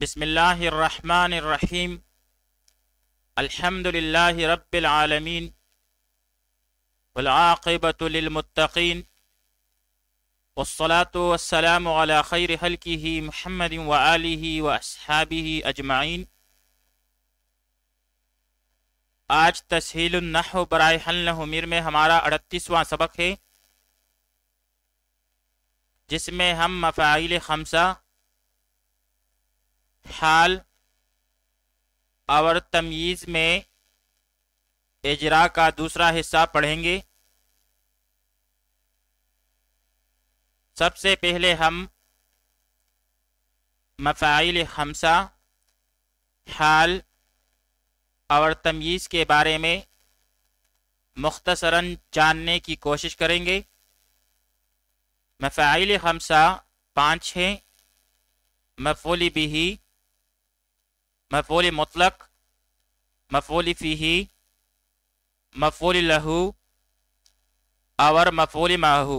بسم اللہ الرحمن الرحیم الحمد للہ رب العالمین والعاقبۃ للمتقین والصلاة والسلام علی خیر خلقہ محمد وآلہ واصحابہ اجمعین۔ آج تسہیل النحو برائے حل نحو میں ہمارا 38واں سبق ہے، جس میں ہم مفاعیل خمسہ، حال اور تمییز میں اجرا کا دوسرا حصہ پڑھیں گے۔ سب سے پہلے ہم مفاعیل خمسہ، حال اور تمییز کے بارے میں مختصراً جاننے کی کوشش کریں گے۔ مفاعیل خمسہ 5 ہیں: مفعول بہ، مفعول مطلق، مفعول فیہ، مفعول لہ اور مفعول معہ۔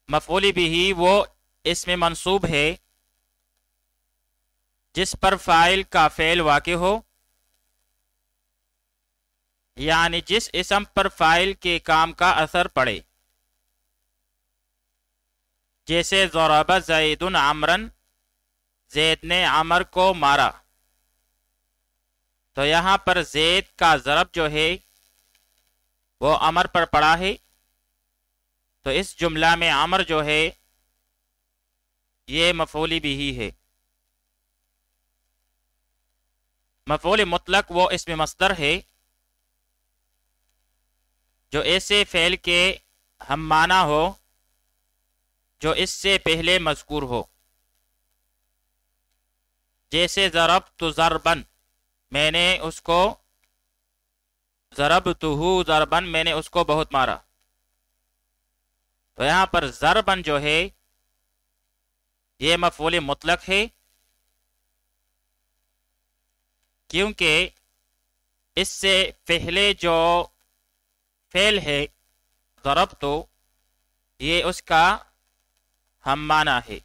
مفعول بہ وہ اسم منصوب ہے جس پر فاعل کا فعل واقع ہو، یعنی جس اسم پر فاعل کے کام کا اثر پڑے، جیسے ضرب زید عمرا، زید نے عمر کو مارا۔ تو یہاں پر زید کا ضرب جو ہے وہ عمر پر پڑا ہے، تو اس جملہ میں عمر جو ہے یہ مفعول بہ ہے۔ مفعول مطلق وہ اسم مصدر ہے جو ایسے فعل کے ہم معنی ہو جو اس سے پہلے مذکور ہو، جیسے ضربت ضربا، میں نے اس کو، ضربتہ ضربا، میں نے اس کو بہت مارا۔ تو یہاں پر ضربا جو ہے یہ مفعول مطلق ہے، کیونکہ اس سے پہلے جو فعل ہے ضربتو، یہ اس کا ہم معنی ہے۔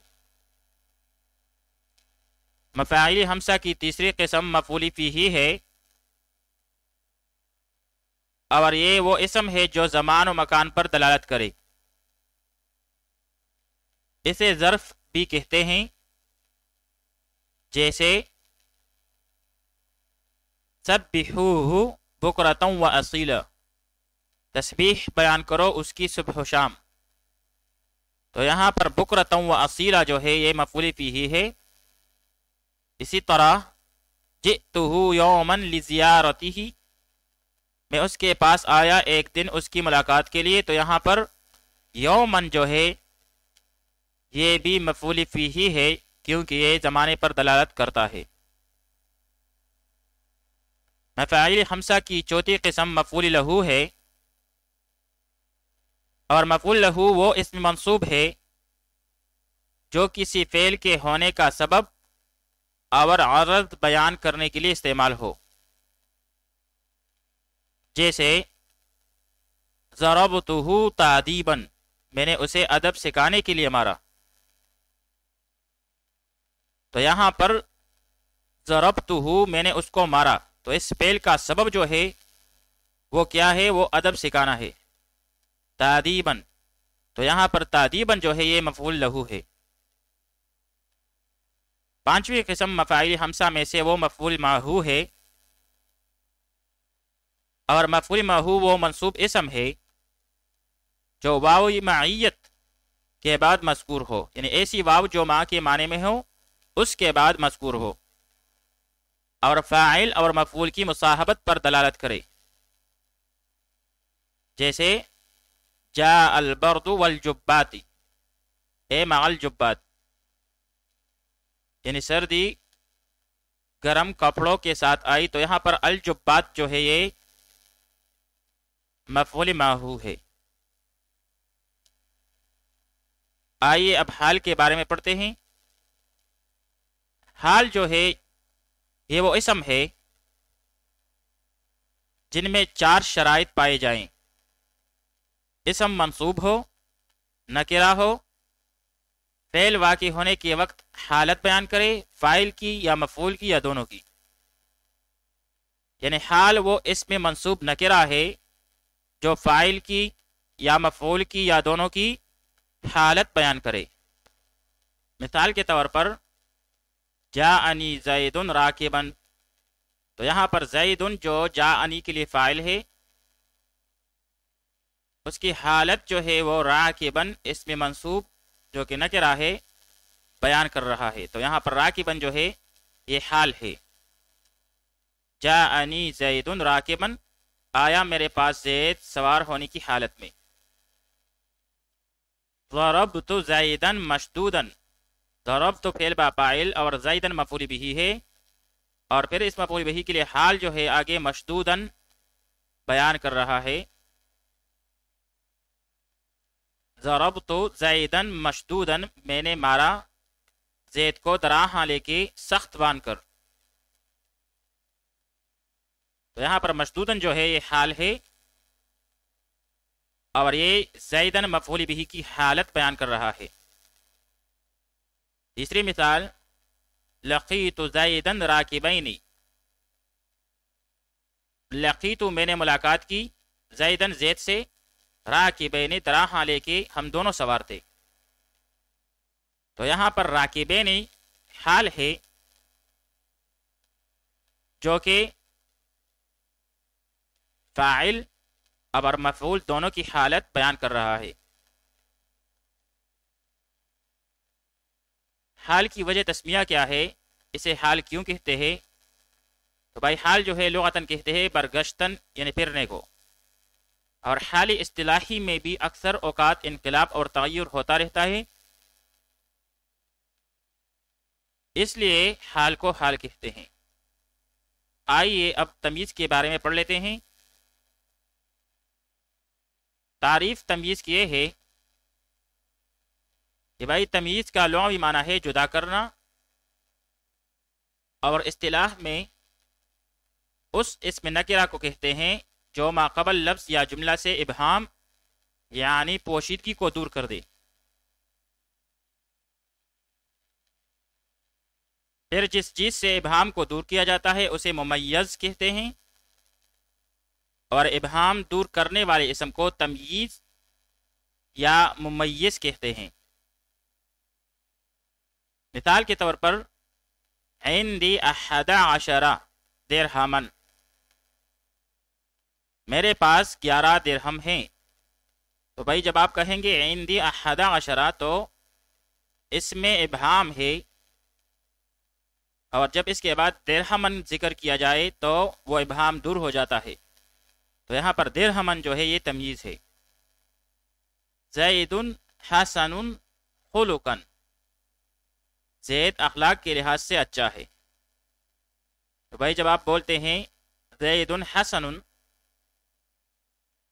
مفاعیل خمسہ کی تیسری قسم مفعول فیہ ہے، اور یہ وہ اسم ہے جو زمان و مکان پر دلالت کرے۔ اسے ظرف بھی کہتے ہیں، جیسے سبحوہ بکرۃ و اصیلا، تسبیح بیان کرو اس کی صبح و شام۔ تو یہاں پر بکرۃ و اصیلا جو ہے یہ مفعول فیہ ہے۔ اسی طرح جئتہ یوما لزیارتہ، میں اس کے پاس آیا ایک دن اس کی ملاقات کے لیے۔ تو یہاں پر یومن جو ہے یہ بھی مفعول فیہ ہے، کیونکہ یہ زمانے پر دلالت کرتا ہے۔ مفاعیل خمسہ کی چوتھی قسم مفعول لہ ہے، اور مفعول لہ وہ اسم منصوب ہے جو کسی فعل کے ہونے کا سبب اور عرض بیان کرنے کے لیے استعمال ہو، جیسے ضربتہ تادیبا، میں نے اسے ادب سکھانے کے لیے مارا۔ تو یہاں پر ضربتہ، میں نے اس کو مارا، تو اس فعل کا سبب جو ہے وہ کیا ہے؟ وہ ادب سکھانا ہے، تادیبا۔ تو یہاں پر تادیبا جو ہے یہ مفعول لہ ہے۔ پانچویں قسم مفاعیل خمسہ میں سے وہ مفعول معہ ہے، اور مفعول معہ وہ منصوب اسم ہے جو واو معیت کے بعد مذکور ہو، یعنی ایسی واو جو ماں کے معنی میں ہو اس کے بعد مذکور ہو، اور فاعل اور مفعول کی مصاحبت پر دلالت کرے، جیسے جاء البرد والجبات، اے مع الجبات، یعنی سردی گرم کپڑوں کے ساتھ آئی۔ تو یہاں پر الجبات جو ہے یہ مفعول معہ ہے۔ آئیے اب حال کے بارے میں پڑھتے ہیں۔ حال جو ہے یہ وہ اسم ہے جن میں 4 شرائط پائے جائیں: اسم منصوب ہو، نکرہ ہو، فعل واقع ہونے کے وقت حالت بیان کرے، فاعل کی یا مفعول کی یا دونوں کی. یعنی حال وہ اسم منصوب نکرہ ہے جو فاعل کی یا مفعول کی یا دونوں کی حالت بیان کرے. مثال کے طور پر جاءنی زید راکبا، تو یہاں پر زید جو جاءنی کے لیے فاعل ہے، اس کی حالت جو ہے وہ راکبا اسم منصوب جو کہ نکرہ ہے بیان کر رہا ہے. تو یہاں پر راکبا جو ہے یہ حال ہے. جاءنی زید راکبا، آیا میرے پاس زید سوار ہونے کی حالت میں. ضربت زیدا مشدودا، ضربت فعل با فاعل اور زیدا مفعول به ہے، اور پھر اس مفعول به کے لیے حال جو ہے آگے مشدودا بیان کر رہا ہے. ضربت زیدا مشدودا، میں نے مارا زید کو دراہ لے کے سخت باندھ کر. تو یہاں پر مشدودن جو ہے یہ حال ہے، اور یہ زیدن مفعول به کی حالت بیان کر رہا ہے. تیسری مثال لقیت زیدن راکبین، لقیت میں نے ملاقات کی زیدن زید سے، راکبین دراہ لے کے ہم دونوں سوار تھے. تو یہاں پر راکبین حال ہے جو کہ فاعل اور مفعول دونوں کی حالت بیان کر رہا ہے. حال کی وجہ تسمیہ کیا ہے، اسے حال کیوں کہتے ہیں؟ تو بھائی حال جو ہے لغتاً کہتے ہیں برگشتن یعنی پھرنے کو، اور حال اصطلاحی میں بھی اکثر اوقات انقلاب اور تغیر ہوتا رہتا ہے، اس لیے حال کو حال کہتے ہیں. آئیے اب تمیز کے بارے میں پڑھ لیتے ہیں. تعریف تمیز کی یہ ہے کہ بھائی تمیز کا لغوی معنی ہے جدا کرنا، اور اصطلاح میں اس اسم نکرہ کو کہتے ہیں جو ما قبل لفظ یا جملہ سے ابہام یعنی پوشیدگی کو دور کر دے. پھر جس چیز سے ابہام کو دور کیا جاتا ہے اسے ممیز کہتے ہیں، اور ابہام دور کرنے والے اسم کو تمییز یا ممیز کہتے ہیں. مثال کے طور پر عندی 11 درہمن، میرے پاس 11 درہم ہیں. تو بھائی جب آپ کہیں گے عندی 11 تو اس میں ابہام ہے، اور جب اس کے بعد درہمن ذکر کیا جائے تو وہ ابہام دور ہو جاتا ہے. تو یہاں پر درہمن جو ہے یہ تمییز ہے. زید حسن خلقا، زید اخلاق کے لحاظ سے اچھا ہے. تو بھائی جب آپ بولتے ہیں زید حسن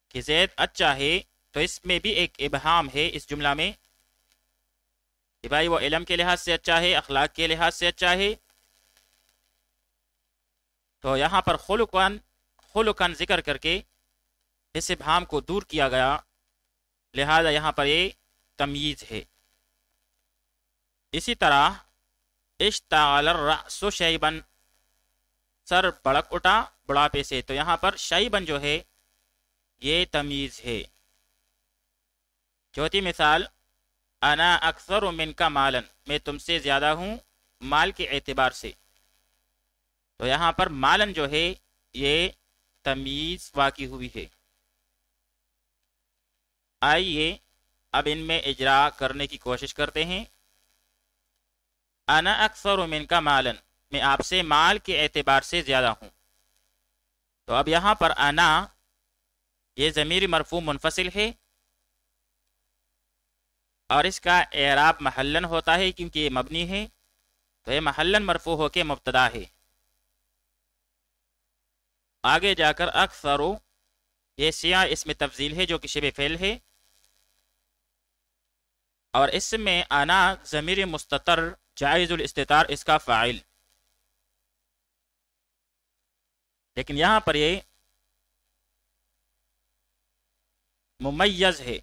کہ زید اچھا ہے، تو اس میں بھی ایک ابہام ہے اس جملہ میں کہ بھائی وہ علم کے لحاظ سے اچھا ہے، اخلاق کے لحاظ سے اچھا ہے. تو یہاں پر خلقاً ذکر کر کے اس ابہام کو دور کیا گیا، لہذا یہاں پر یہ تمییز ہے. اسی طرح اشتعل الرأس شیبن، سر بڑک اٹھا بڑھاپے سے، تو یہاں پر شیبن جو ہے یہ تمییز ہے. چوتھی مثال انا اکثر منک مالا، میں تم سے زیادہ ہوں مال کے اعتبار سے. تو یہاں پر مالن جو ہے یہ تمییز واقع ہوئی ہے. آئیے اب ان میں اجرا کرنے کی کوشش کرتے ہیں. انا اکثر منک مالا، میں آپ سے مال کے اعتبار سے زیادہ ہوں. تو اب یہاں پر انا یہ ضمیر مرفوع منفصل ہے، اور اس کا اعراب محلن ہوتا ہے کیونکہ یہ مبنی ہے، تو یہ محلن مرفوع ہو کے مبتدا ہے. آگے جا کر اکثرو یہ سیاہ اسم تفضیل ہے جو کہ شبہ فعل ہے، اور اس میں انا ضمیر مستتر جائز الاستتار اس کا فاعل. لیکن یہاں پر یہ ممیز ہے،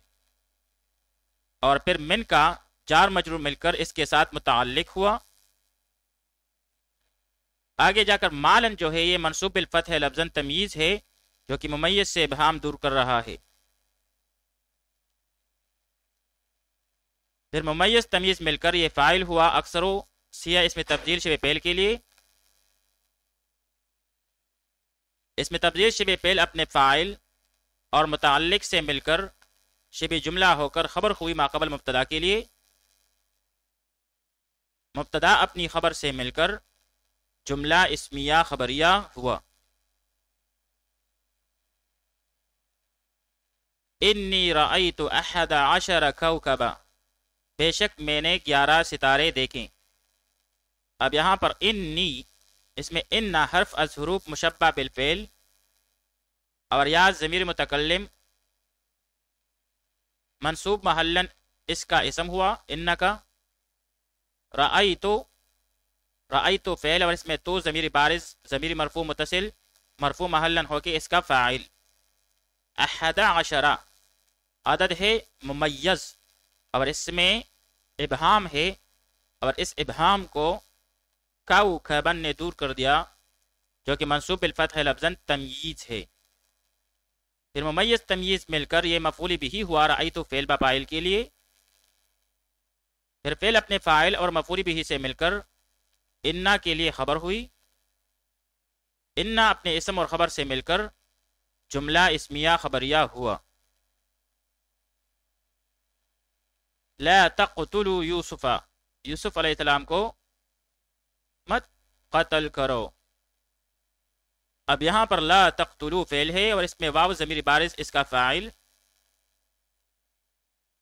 اور پھر من کا جار مجرور مل کر اس کے ساتھ متعلق ہوا۔ آگے جا کر مالن جو ہے یہ منصوب بالفتح لفظاً تمیز ہے جو کہ ممیز سے ابہام دور کر رہا ہے۔ پھر ممیز تمیز مل کر یہ فاعل ہوا، اکثر و سیاہ اس میں تبدیل شبہ فعل کے لیے۔ اس میں تبدیل شبہ فعل اپنے فاعل اور متعلق سے مل کر شبہ جملہ ہو کر خبر ہوئی ماقبل مبتدا کے لیے۔ مبتدا اپنی خبر سے مل کر جملہ اسمیہ خبریہ ہوا۔ انی رأیت احد عشر کوکبا، بے شک میں نے 11 ستارے دیکھیں۔ اب یہاں پر انی، اس میں ان حرف از حروف مشبہ بالفعل اور یا ضمیر متکلم منصوب محلن اس کا اسم ہوا ان کا۔ رأیتو فعل اور اس میں تو ضمیر بارز ضمیر مرفوع متصل مرفوع محلن ہو کے اس کا فاعل۔ 11 عدد ہے ممیز اور اس میں ابہام ہے اور اس ابہام کو کوکبن نے دور کر دیا جو کہ منصوب بالفتح لفظاً تمییز ہے۔ پھر ممیز تمییز مل کر یہ مفعول بھی ہوا رأیتو فعل فاعل کے لیے۔ پھر فعل اپنے فاعل اور مفعول بھی سے مل کر انا کے لیے خبر ہوئی۔ انا اپنے اسم اور خبر سے مل کر جملہ اسمیہ خبریہ ہوا۔ لا تقتلوا یوسف، یوسف علیہ السلام کو مت قتل کرو۔ اب یہاں پر لا تقتلوا فعل ہے اور اس میں واو ضمیر بارز اس کا فاعل۔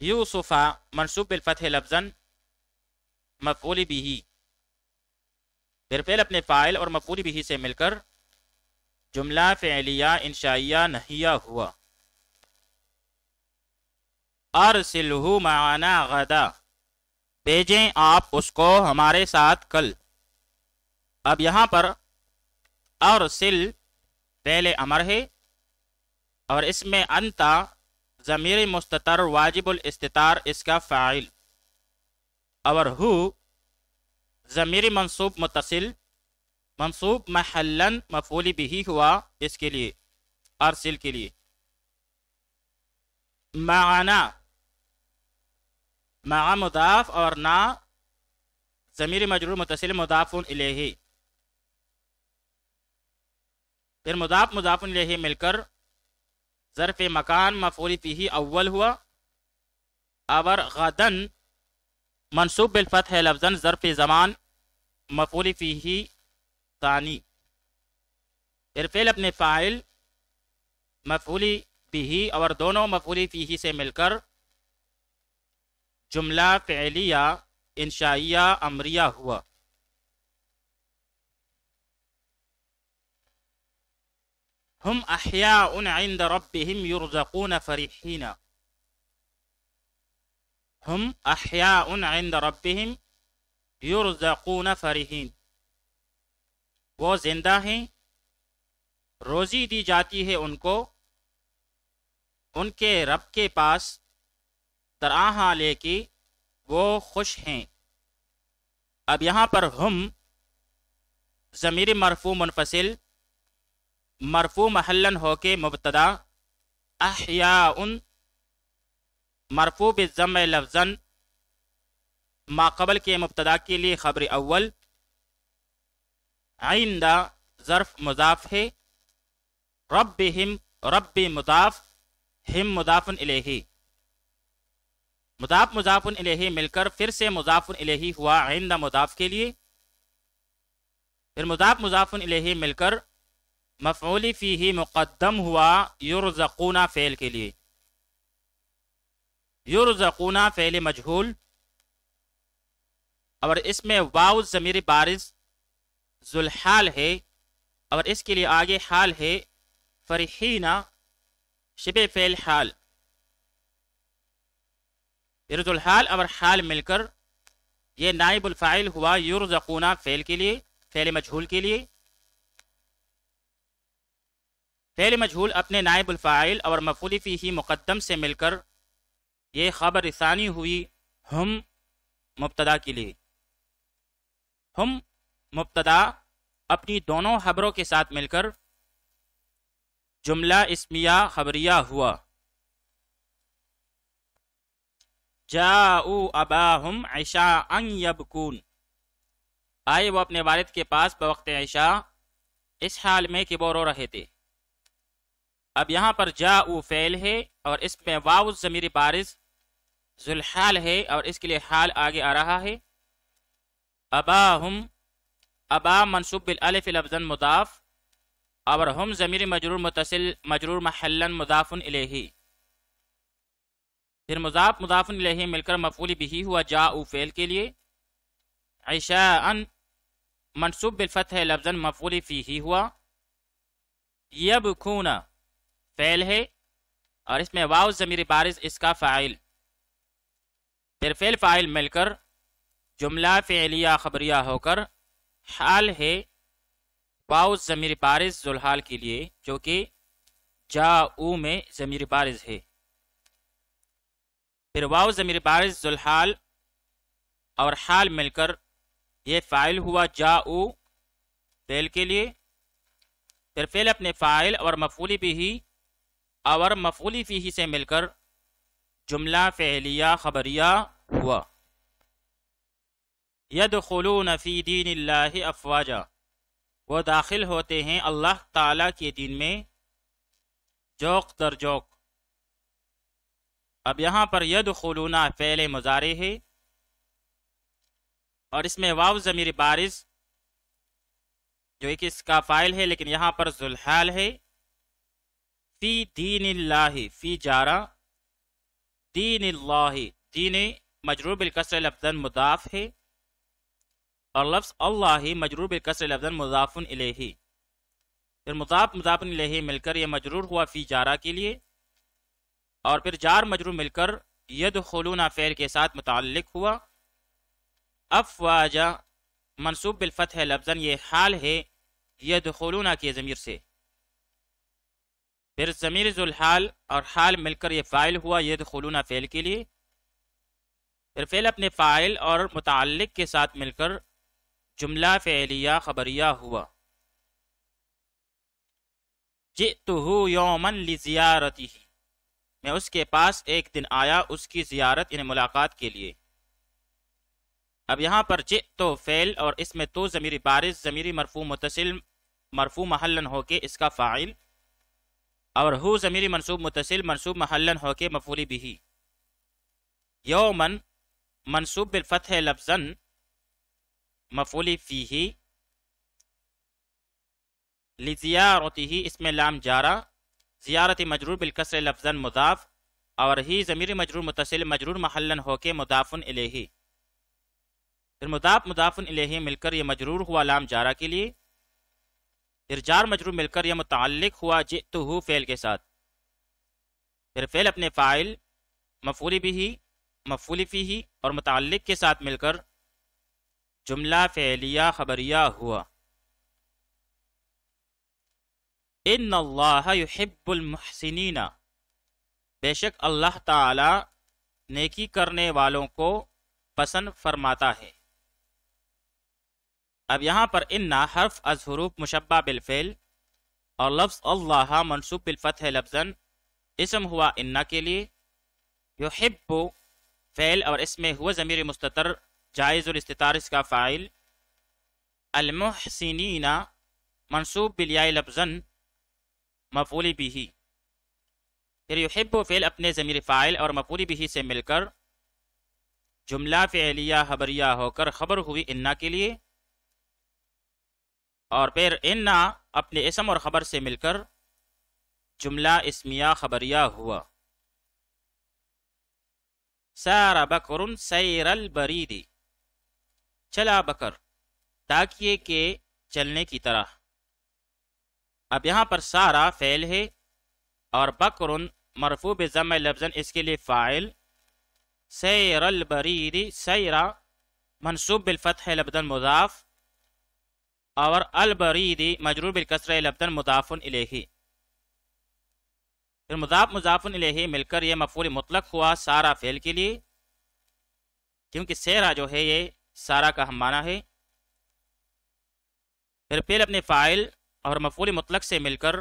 یوسف منصوب بالفتح لفظاً مفعول بھی، پھر فعل اپنے فاعل اور مفعول بھی سے مل کر جملہ فعلیہ انشائیہ نحیہ ہوا۔ ارسلہ معنا غدا، بھیجیں آپ اس کو ہمارے ساتھ کل۔ اب یہاں پر ارسل فعل امر ہے اور اس میں انتا ضمیر مستتر واجب الاستتار اس کا فاعل، اور ہو ضمیر منصوب متصل منصوب محلن مفعول بھی ہوا اس کے لیے ارسل کے لیے۔ معنا مع مضاف اور نا ضمیر مجرور متصل مضاف الیہ، پھر مضاف الیہ مل کر ظرف مکان مفعول فیہ اول ہوا، اور غدن منصوب بالفتح لفظاً ظرف زمان مفعول فیہ ثانی، پھر فعل اپنے فاعل مفعول بھی اور دونوں مفعول فیہ سے مل کر جملہ فعلیہ انشائیہ امریہ ہوا۔ ہم احیاء عند ربهم یرزقون فرحین، ہم احیاء عند ربهم یرزقون فرحین، وہ زندہ ہیں، روزی دی جاتی ہے ان کو ان کے رب کے پاس درآں لے کے وہ خوش ہیں۔ اب یہاں پر ہم ضمیر مرفوع منفصل مرفوع محلن ہو کے مبتدا، احیاء مرفوع بالضم لفظاً ما قبل کے مبتدا کے لیے خبر اول، عند ظرف مضاف ہے، ربہم رب مضاف، ہم مضاف الیہ، مضاف الیہ مل کر پھر سے مضاف الیہ ہوا عند مضاف کے لیے، پھر مضاف الیہ مل کر مفعول فیہ مقدم ہوا یرزقون فعل کے لیے، یرزقون فعل مجہول اور اس میں واو ضمیر بارز ذوالحال ہے اور اس کے لیے آگے حال ہے فرحین شبہ فعل حال، پھر ذوالحال اور حال مل کر یہ نائب الفاعل ہوا یرزقون فعل کے لیے فعل مجہول کے لیے۔ فعل مجہول اپنے نائب الفاعل اور مفعول فیہ مقدم سے مل کر یہ خبر ثانی ہوئی ہم مبتدا کے لیے، ہم مبتدا اپنی دونوں خبروں کے ساتھ مل کر جملہ اسمیہ خبریہ ہوا۔ جاؤ اباہم عشاء یبکون، آئے وہ اپنے والد کے پاس بوقت عشاء اس حال میں کہ وہ رو رہے تھے۔ اب یہاں پر جاؤ فعل ہے اور اس میں واو ضمیر بارز ذوالحال ہے اور اس کے لیے حال آگے آ رہا ہے۔ اباہم، ابا منصوب بالالف لفظا مضاف اور ہم ضمیر مجرور متصل مجرور محلا مضاف الیہ، پھر مضاف مضاف الیہ مل کر مفعول بہ ہوا جاؤ فعل کے لیے۔ عشاء منصوب بالفتح لفظا مفعول فیہ ہوا۔ یبکون فعل ہے اور اس میں واو ضمیر بارز اس کا فاعل، پھر فعل فاعل مل کر جملہ فعلیہ خبریہ ہو کر حال ہے واو ضمیر بارز ذوالحال کے لیے جو کہ جاؤ میں ضمیر بارز ہے، پھر واو ضمیر بارز ذوالحال اور حال مل کر یہ فاعل ہوا جاؤ فعل کے لیے، پھر فعل اپنے فاعل اور مفعول بہ اور مفعول فیہ سے مل کر جملہ فعلیہ خبریہ ہوا۔ یدخلون فی دین اللہ افواجا، وہ داخل ہوتے ہیں اللہ تعالی کے دین میں جوق در جوق۔ اب یہاں پر یدخلون فعل مضارع ہے اور اس میں واو ضمیر بارز جو ایک اس کا فاعل ہے لیکن یہاں پر ذوالحال ہے۔ فی دین اللہ، فی جارہ، دین اللہ، دین مجرور بالکسر لفظاً مضاف ہے اور لفظ اللہ مجرور بالکسر لفظاً مضاف الیہ، پھر مضاف مضاف الیہ مل کر یہ مجرور ہوا فی جارہ کے لیے اور پھر جار مجرور مل کر یدخلون فعل کے ساتھ متعلق ہوا۔ افواجا منصوب بالفتح لفظاً یہ حال ہے یدخلون کے ضمیر سے، پھر ضمیر ذوالحال اور حال مل کر یہ فاعل ہوا یدخلون فعل کے لیے، پھر فعل اپنے فاعل اور متعلق کے ساتھ مل کر جملہ فعلیہ خبریہ ہوا۔ جئتہ یوما لزیارتہ، میں اس کے پاس ایک دن آیا اس کی زیارت یعنی ملاقات کے لیے۔ اب یہاں پر جئتو فعل اور اس میں تو ضمیر بارز ضمیر مرفوع متصل مرفوع محلا ہو کے اس کا فاعل اور ہو ضمیر منصوب متصل منصوب محلا ہو کے مفعول بہ۔ یومن منصوب بالفتح لفظا مفعول فیہ، لزیارتہ اس میں لام جارہ، زیارت مجرور بالکسر لفظا مضاف اور ہی ضمیر مجرور متصل مجرور محلا ہو کے مضاف الیہ، پھر مضاف مضاف الیہ مل کر یہ مجرور ہوا لام جارہ کے لیے، پھر جار مجرور مل کر یہ متعلق ہوا جئتہ فعل کے ساتھ، پھر فعل اپنے فاعل مفعول بہ مفعول فیہ اور متعلق کے ساتھ مل کر جملہ فعلیہ خبریہ ہوا۔ ان اللہ یحب المحسنین، بے شک اللہ تعالی نیکی کرنے والوں کو پسند فرماتا ہے۔ اب یہاں پر انا حرف از حروف مشبہ بالفعل اور لفظ اللہ منصوب بالفتح لفظاً اسم ہوا انا کے لیے، یحب فعل اور اس میں ہوا ضمیر مستتر جائز الاستتار اس کا فاعل، المحسنین منصوب بالیاء لفظاً مفعول بہ، پھر یحب فعل اپنے ضمیر فاعل اور مفعول بہ سے مل کر جملہ فعلیہ خبریہ ہو کر خبر ہوئی انا کے لیے اور پھر انا اپنے اسم اور خبر سے مل کر جملہ اسمیہ خبریہ ہوا۔ سار بکر سیر البرید، چلا بکر تاکیے کے چلنے کی طرح۔ اب یہاں پر سارا فعل ہے اور بکر مرفوع بضم لفظاً اس کے لیے فاعل، سیر البرید سیرا منصوب بالفتح لفظاً مضاف اور البرید مجرور بالکسر لفظاً مضاف الیہ، پھر مضاف مضاف الیہ مل کر یہ مفعول مطلق ہوا سارا فعل کے لیے کیونکہ سیرا جو ہے یہ سارا کا ہم معنی ہے۔ پھر فعل اپنے فاعل اور مفعول مطلق سے مل کر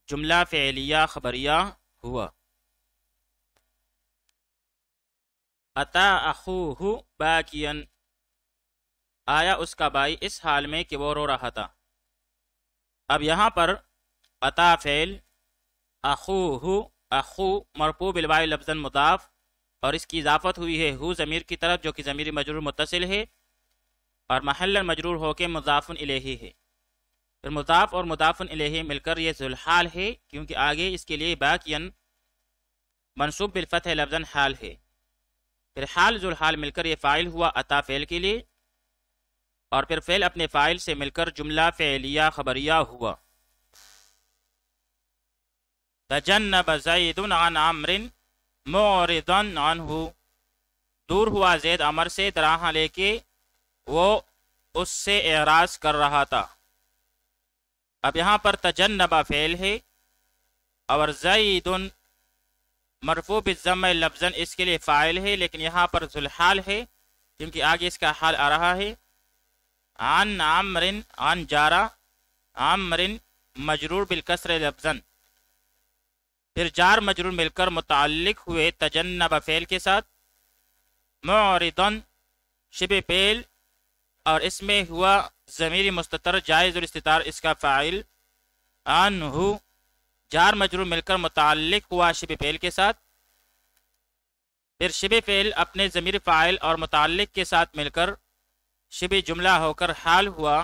جملہ فعلیہ خبریہ ہوا۔ اتا اخوہ باکیاً، آیا اس کا بھائی اس حال میں کہ وہ رو رہا تھا۔ اب یہاں پر اتا فعل، اخوہ اخو مرفوع بالواو لفظاً مضاف، اور اس کی اضافت ہوئی ہے ہو ضمیر کی طرف جو کہ ضمیر مجرور متصل ہے اور محل مجرور ہو کے مضاف الیہ ہے۔ پھر مضاف اور مضاف الیہ مل کر یہ ذوالحال ہے، کیونکہ آگے اس کے لیے باقیاً منصوب بالفتح لفظاً حال ہے۔ پھر حال ذوالحال مل کر یہ فاعل ہوا اتا فعل کے لیے، اور پھر فعل اپنے فاعل سے مل کر جملہ فعلیہ خبریہ ہوا۔ تجنب زید عن عمر معرضا عنہ، دور ہوا زید عمر سے دراہاں لے کے وہ اس سے اعراض کر رہا تھا۔ اب یہاں پر تجنب فعل ہے اور زید مرفوع بالضم لفظاً اس کے لیے فاعل ہے، لیکن یہاں پر ذوالحال ہے کیونکہ آگے اس کا حال آ رہا ہے۔ عن عمر، عن جارہ، عمر مجرور بالکسر لفظاً، پھر جار مجرور مل کر متعلق ہوئے تجنب فعل کے ساتھ، معرضاً شبہ فعل اور اس میں ہوا ضمیر مستتر جائز الاستتار اس کا فاعل، عنہ جار مجرور مل کر متعلق ہوا شبہ فعل کے ساتھ، پھر شبہ فعل اپنے ضمیر فاعل اور متعلق کے ساتھ مل کر شبہ جملہ ہو کر حال ہوا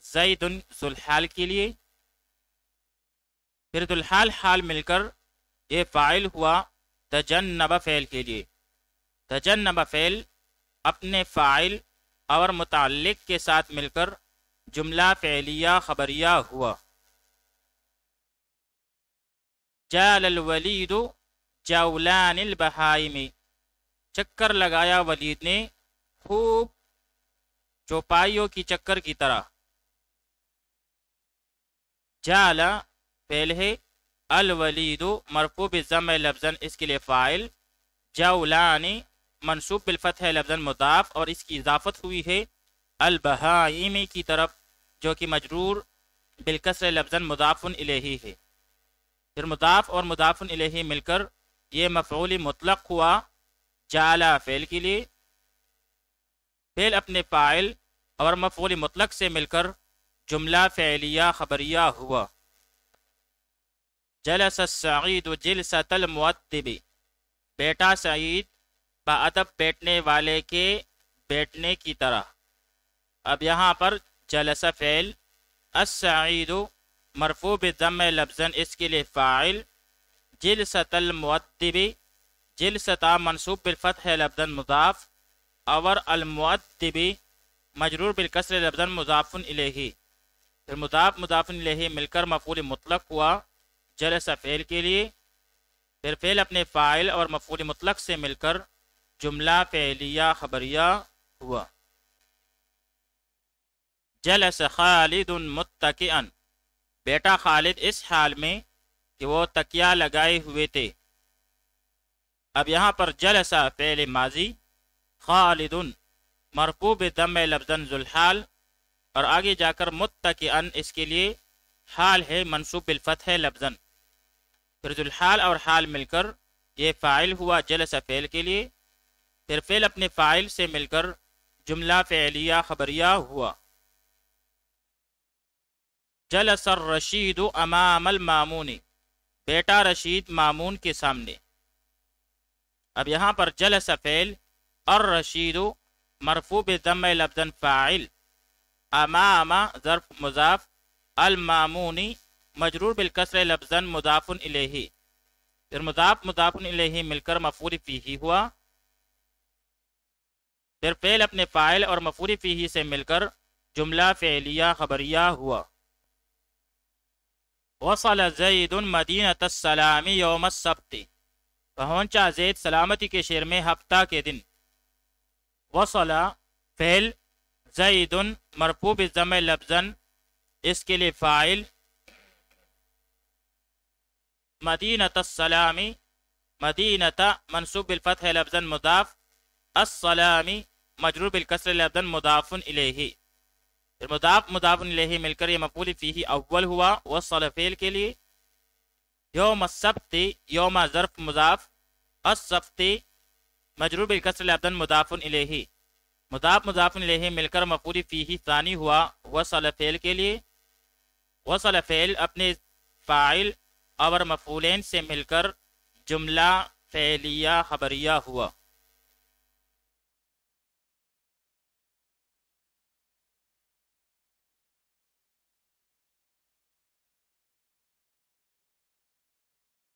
زید ذوالحال کے لیے، پھر ذوالحال حال مل کر یہ فاعل ہوا تجنب فعل کے لیے۔ تجنب فعل اپنے فاعل اور متعلق کے ساتھ مل کر جملہ فعلیہ خبریہ ہوا۔ جال الولید جولان البہائم، چکر لگایا ولید نے خوب چوپائیوں کی چکر کی طرح۔ جالا فعل ہے، الولید مرفوع بالضم لفظاً اس کے لیے فاعل، جولان منصوب بالفتح لفظاً مضاف، اور اس کی اضافت ہوئی ہے البہائم کی طرف جو کہ مجرور بالکسر لفظاً مضاف الیہ ہے۔ پھر مضاف اور مضاف الیہ مل کر یہ مفعول مطلق ہوا جالا فعل کے لیے، فعل اپنے فاعل اور مفعول مطلق سے مل کر جملہ فعلیہ خبریہ ہوا۔ جلس السعید جلسۃ المؤدب، بیٹا سعید باادب بیٹھنے والے کے بیٹھنے کی طرح۔ اب یہاں پر جلس فعل، السعید مرفوع بالضم لفظاً اس کے لیے فاعل، جلسۃ المؤدب جلسۃ منصوب بالفتح لفظاً مضاف، اور المؤدب مجرور بالکسر لفظاً مضاف الیہ، پھر مضاف مضاف الیہ مل کر مفعول مطلق ہوا جلس فعل کے لیے، پھر فعل اپنے فاعل اور مفعول مطلق سے مل کر جملہ فعلیہ خبریہ ہوا۔ جلس خالد متکئا، بیٹا خالد اس حال میں کہ وہ تکیہ لگائے ہوئے تھے۔ اب یہاں پر جلس فعل ماضی، خالد مرفوع بالضم لفظاً ذوالحال، اور آگے جا کر متکئا اس کے لیے حال ہے منصوب بالفتح لفظاً، پھر ذوالحال اور حال مل کر یہ فاعل ہوا جلس فعل کے لیے، پھر فعل اپنے فاعل سے مل کر جملہ فعلیہ خبریہ ہوا۔ جلس الرشید امام المامون، بیٹا رشید مامون کے سامنے۔ اب یہاں پر جلس فعل، الرشید مرفوع بالضم لفظاً فاعل، امام ظرف مضاف، المامونی مجرور بالکسر لفظاً مضاف الیہ، پھر مضاف مضاف الیہ مل کر مفعول فیہ ہوا، پھر فعل اپنے فاعل اور مفعول فیہ سے مل کر جملہ فعلیہ خبریہ ہوا۔ وصل زید مدینۃ السلام یوم السبت، پہنچا زید سلامتی کے شہر میں ہفتہ کے دن۔ وصل فعل، زید مرفوع بالضم لفظاً اس کے لیے فاعل، مدینۃ السلام مدینۃ منصوب بالفتح لفظاً مضاف، السلامی مجرور بالکسر لفظاً مضاف الیہ، پھر مضاف الیہ مل کر یہ مفعول فیہ اول ہوا وصل فعل کے لیے. یوم السبت یوم ظرف مضاف، السبت مجرور بالکسر لفظاً مضاف الیہ، مضاف الیہ مل کر مفعول فیہ ثانی ہوا وصل فعل کے لیے. وصل فعل اپنے فاعل اور مفعولین سے مل کر جملہ فعلیہ خبریہ ہوا.